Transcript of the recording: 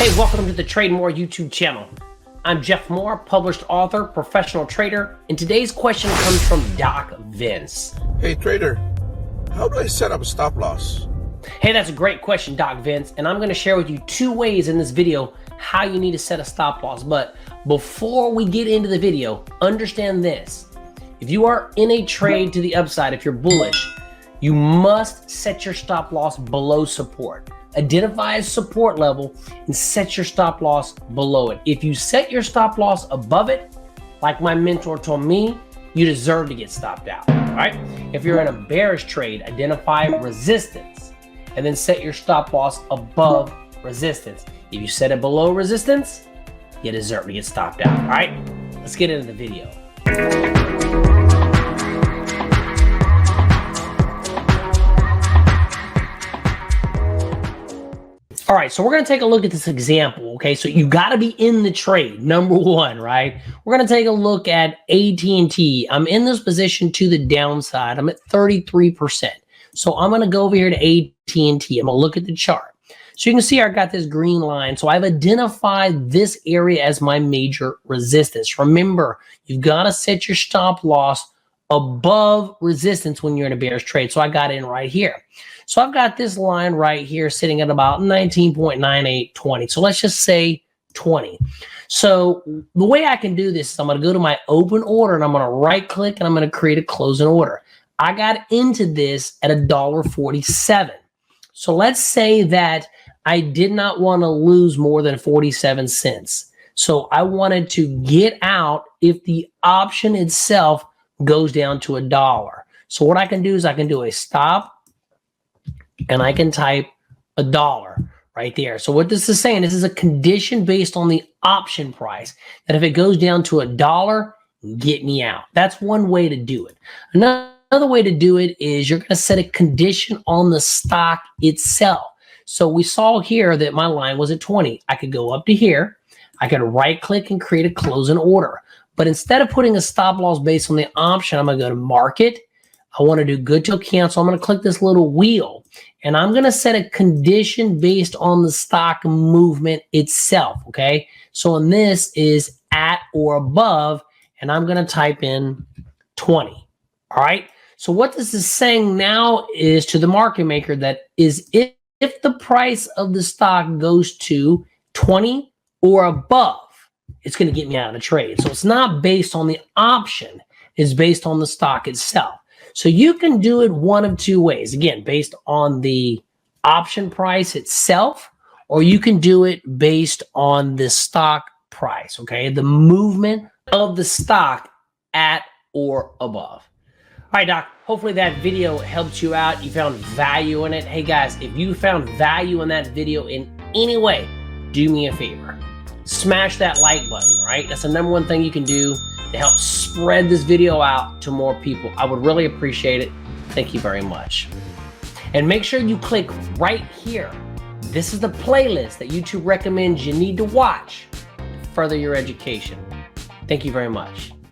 Hey, welcome to the Trade More YouTube channel. I'm 𝗣𝗟𝗨, published author, professional trader, and today's question comes from 𝗪𝗚. Hey trader, how do I set up a stop loss? Hey, that's a great question, 𝗪𝗚, and I'm going to share with you two ways in this video how you need to set a stop loss. But before we get into the video, understand this. If you are in a trade to the upside, if you're bullish, you must set your stop loss below support. Identify a support level and set your stop loss below it. If you set your stop loss above it, like my mentor told me, you deserve to get stopped out, all right? If you're in a bearish trade, identify resistance and then set your stop loss above resistance. If you set it below resistance, you deserve to get stopped out, all right? Let's get into the video. All right, so we're going to take a look at this example, okay? So you got to be in the trade, number one, right? We're going to take a look at AT&T. I'm in this position to the downside. I'm at 33%. So I'm going to go over here to AT&T. I'm going to look at the chart. So you can see I got this green line. So I've identified this area as my major resistance. Remember, you've got to set your stop loss above resistance when you're in a bearish trade. So I got in right here. So I've got this line right here sitting at about 19.9820. So let's just say 20. So the way I can do this is I'm going to go to my open order and I'm going to right click and I'm going to create a closing order. I got into this at $1.47. So let's say that I did not want to lose more than 47 cents. So I wanted to get out if the option itself goes down to $1. So what I can do is I can do a stop and I can type $1 right there. So what this is saying, this is a condition based on the option price, that if it goes down to $1, get me out. That's one way to do it. Another way to do it is you're going to set a condition on the stock itself. So we saw here that my line was at 20. I could go up to here. I could right click and create a closing order. But instead of putting a stop loss based on the option, I'm going to go to market. I want to do good till cancel. I'm going to click this little wheel and I'm going to set a condition based on the stock movement itself. Okay. So in this is at or above, and I'm going to type in 20. All right. So what this is saying now is to the market maker that is if the price of the stock goes to 20 or above, it's going to get me out of the trade. So it's not based on the option. It's based on the stock itself. So you can do it one of two ways. Again, based on the option price itself, or you can do it based on the stock price, okay? The movement of the stock at or above. All right, Doc, hopefully that video helped you out. You found value in it. Hey guys, if you found value in that video in any way, do me a favor. Smash that like button, right? That's the number one thing you can do to help spread this video out to more people. I would really appreciate it. Thank you very much. And make sure you click right here. This is the playlist that YouTube recommends you need to watch to further your education. Thank you very much.